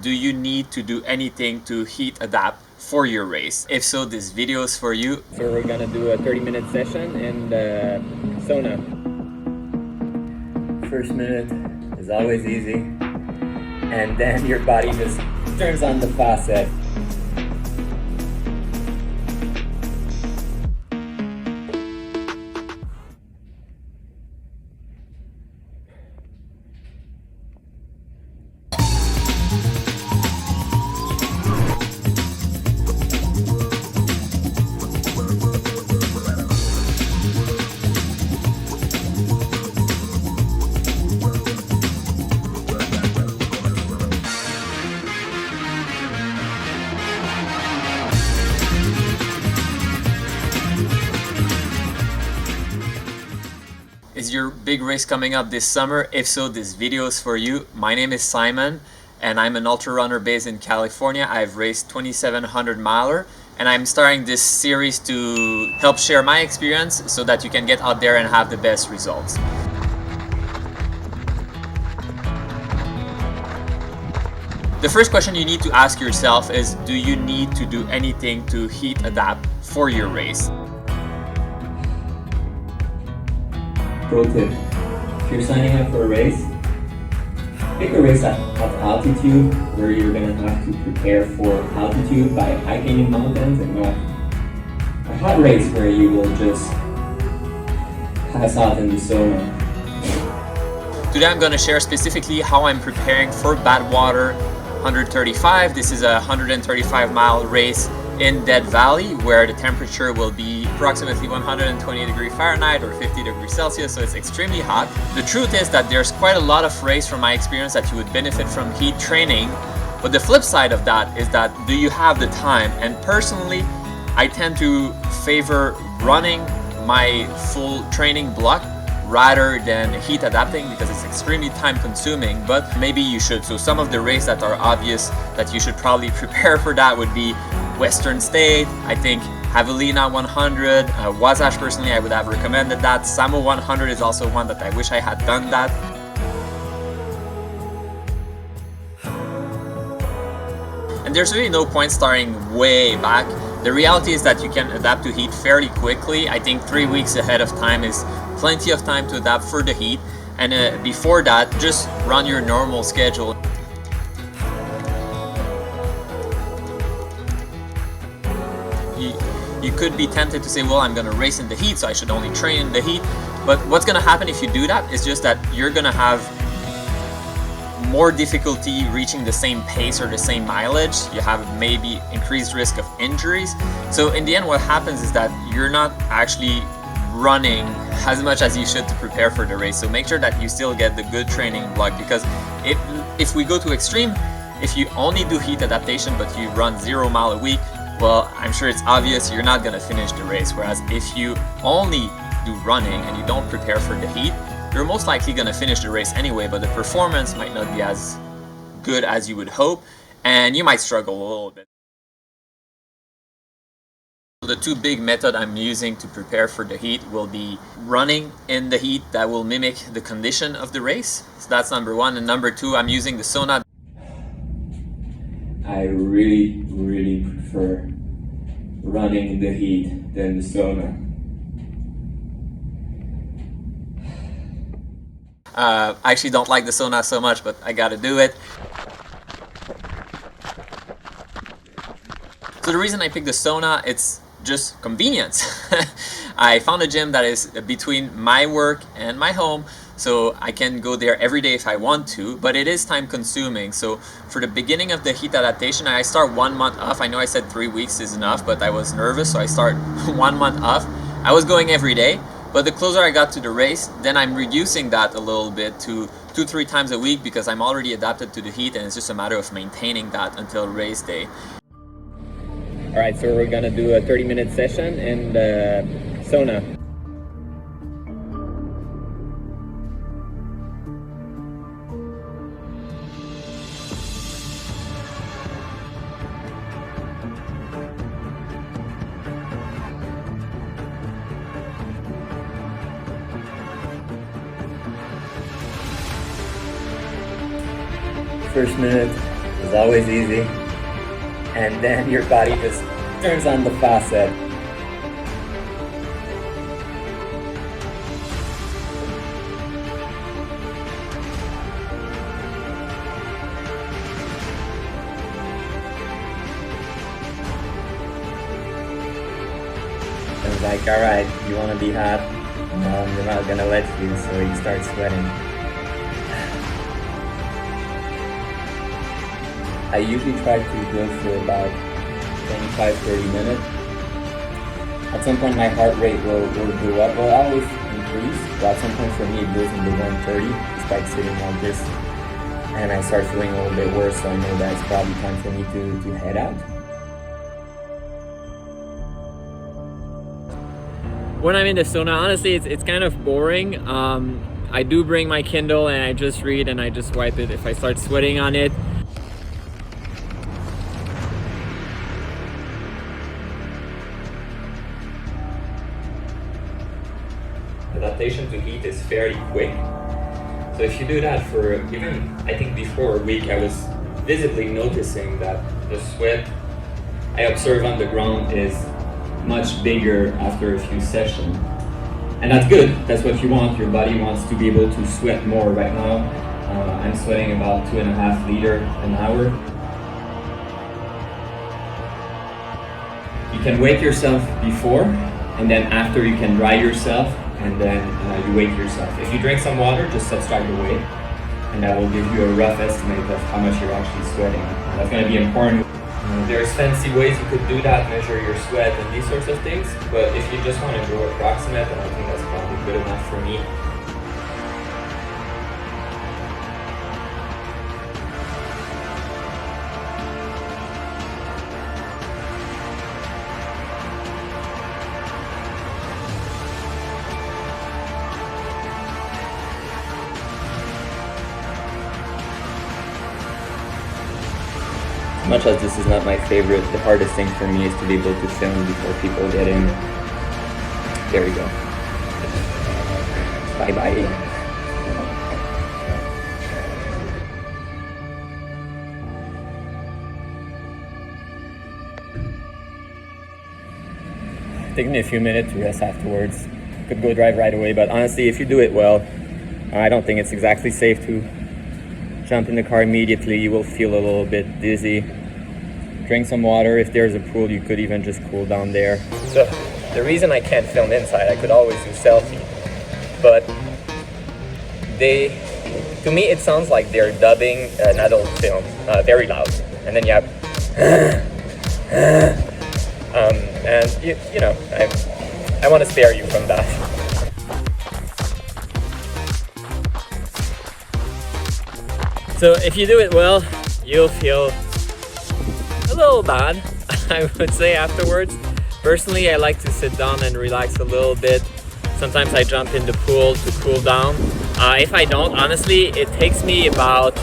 Do you need to do anything to heat adapt for your race? If so, this video is for you. So we're gonna do a 30-minute session in the sauna. First minute is always easy, and then your body just turns on the faucet. Is your big race coming up this summer? If so, this video is for you. My name is Simon and I'm an ultra runner based in California. I've raced 2,700 miler and I'm starting this series to help share my experience so that you can get out there and have the best results. The first question you need to ask yourself is, do you need to do anything to heat adapt for your race? Pro tip, if you're signing up for a race, pick a race at altitude where you're going to have to prepare for altitude by hiking in mountains, and not a hot race where you will just pass out in the sauna. Today I'm going to share specifically how I'm preparing for Badwater 135. This is a 135 mile race in Dead Valley where the temperature will be approximately 120 degrees Fahrenheit or 50 degrees Celsius, so it's extremely hot. The truth is that there's quite a lot of race from my experience that you would benefit from heat training, but the flip side of that is that, do you have the time? And personally, I tend to favor running my full training block rather than heat adapting because it's extremely time consuming, but maybe you should. So some of the races that are obvious that you should probably prepare for that would be Western State, I think Javelina 100, Wasatch personally I would have recommended that. Sauna 100 is also one that I wish I had done that. And there's really no point starting way back. The reality is that you can adapt to heat fairly quickly. I think 3 weeks ahead of time is plenty of time to adapt for the heat, and before that just run your normal schedule. You could be tempted to say, well, I'm gonna race in the heat, so I should only train in the heat. But what's gonna happen if you do that is just that you're gonna have more difficulty reaching the same pace or the same mileage. You have maybe increased risk of injuries. So in the end, what happens is that you're not actually running as much as you should to prepare for the race. So make sure that you still get the good training block, because if we go to extreme, if you only do heat adaptation but you run 0 mile a week, well, I'm sure it's obvious you're not going to finish the race. Whereas if you only do running and you don't prepare for the heat, you're most likely going to finish the race anyway, but the performance might not be as good as you would hope, and you might struggle a little bit. The two big methods I'm using to prepare for the heat will be running in the heat that will mimic the condition of the race. So that's number one. And number two, I'm using the sauna. I really prefer running in the heat than the sauna. I actually don't like the sauna so much, but I gotta do it. So the reason I picked the sauna, it's just convenience. I found a gym that is between my work and my home, so I can go there every day if I want to, but it is time consuming. So for the beginning of the heat adaptation, I start 1 month off. I know I said 3 weeks is enough, but I was nervous, so I start 1 month off. I was going every day, but the closer I got to the race, then I'm reducing that a little bit to 2-3 times a week because I'm already adapted to the heat, and it's just a matter of maintaining that until race day. Alright, so we're gonna do a 30-minute session in the sauna. First minute is always easy. And then your body just turns on the faucet. And it's like, alright, you want to be hot? We're not gonna let you, so you start sweating. I usually try to go for about 25-30 minutes. At some point my heart rate will go up. Well, I always increase, but at some point for me it goes into 130. It's like sitting like this. And I start feeling a little bit worse, so I know that it's probably time for me to head out. When I'm in the sauna, honestly, it's kind of boring. I do bring my Kindle and I just read and I just wipe it if I start sweating on it. Adaptation to heat is very quick. So if you do that for even, I think before a week, I was visibly noticing that the sweat I observe on the ground is much bigger after a few sessions. And that's good, that's what you want. Your body wants to be able to sweat more. Right now, I'm sweating about 2.5 liters an hour. You can wake yourself before, and then after you can dry yourself, and then you wake yourself. If you drink some water, just subtract the weight, and that will give you a rough estimate of how much you're actually sweating. And that's going to be important. There's fancy ways you could do that, measure your sweat and these sorts of things, but if you just want to go approximate, then I think that's probably good enough for me. Much as this is not my favorite, the hardest thing for me is to be able to film before people get in. There we go. Bye bye. Taking a few minutes to rest afterwards. Could go drive right away, but honestly, if you do it well, I don't think it's exactly safe to jump in the car immediately. You will feel a little bit dizzy. Drink some water. If there's a pool, you could even just cool down there. So the reason I can't film inside, I could always do selfie, but to me it sounds like they're dubbing an adult film very loud, and then you have and you know, I want to spare you from that. So if you do it well, you'll feel a little bad, I would say, afterwards. Personally, I like to sit down and relax a little bit. Sometimes I jump in the pool to cool down. If I don't, honestly, it takes me about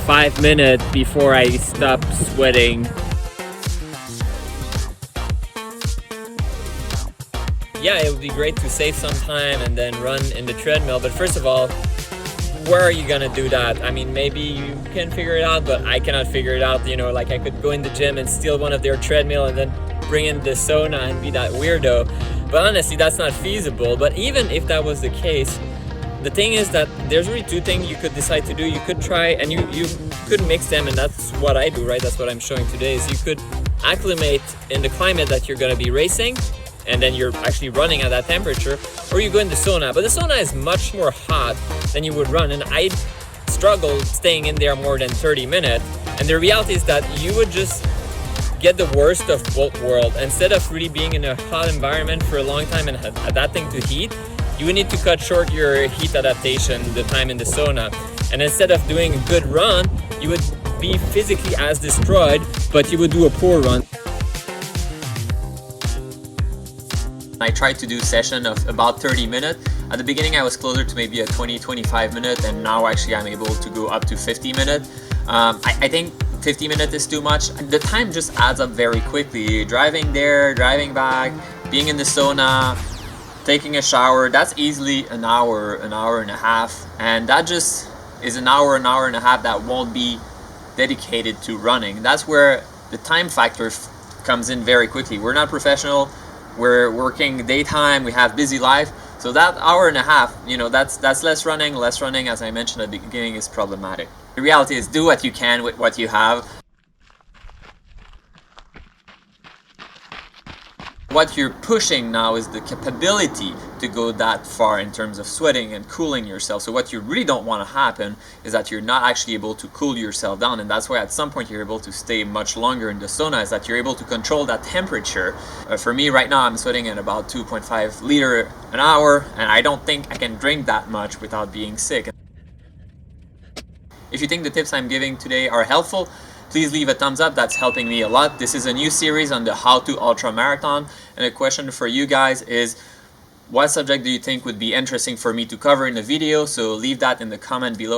5 minutes before I stop sweating. Yeah, it would be great to save some time and then run in the treadmill, but first of all, where are you gonna do that? I mean, maybe you can figure it out, but I cannot figure it out. You know, like I could go in the gym and steal one of their treadmill and then bring in the sauna and be that weirdo. But honestly, that's not feasible. But even if that was the case, the thing is that there's really two things you could decide to do. You could try, and you could mix them, and that's what I do, right? That's what I'm showing today, is you could acclimate in the climate that you're gonna be racing, and then you're actually running at that temperature, or you go in the sauna. But the sauna is much more hot than you would run, and I struggle staying in there more than 30 minutes. And the reality is that you would just get the worst of both worlds. Instead of really being in a hot environment for a long time and adapting to heat, you would need to cut short your heat adaptation, the time in the sauna. And instead of doing a good run, you would be physically as destroyed, but you would do a poor run. I tried to do a session of about 30 minutes. At the beginning I was closer to maybe a 20-25 minutes, and now actually I'm able to go up to 50 minutes. I think 50 minutes is too much. The time just adds up very quickly. Driving there, driving back, being in the sauna, taking a shower, that's easily an hour and a half, and that just is an hour and a half that won't be dedicated to running. That's where the time factor comes in very quickly. We're not professional, we're working daytime, we have busy life, so that hour and a half, you know, that's less running, as I mentioned at the beginning, is problematic. The reality is, do what you can with what you have. What you're pushing now is the capability to go that far in terms of sweating and cooling yourself. So what you really don't want to happen is that you're not actually able to cool yourself down, and that's why at some point you're able to stay much longer in the sauna, is that you're able to control that temperature. For me right now, I'm sweating at about 2.5 liter an hour, and I don't think I can drink that much without being sick. If you think the tips I'm giving today are helpful, please leave a thumbs up. That's helping me a lot. This is a new series on the How to Ultra Marathon, and a question for you guys is, what subject do you think would be interesting for me to cover in a video? So leave that in the comment below.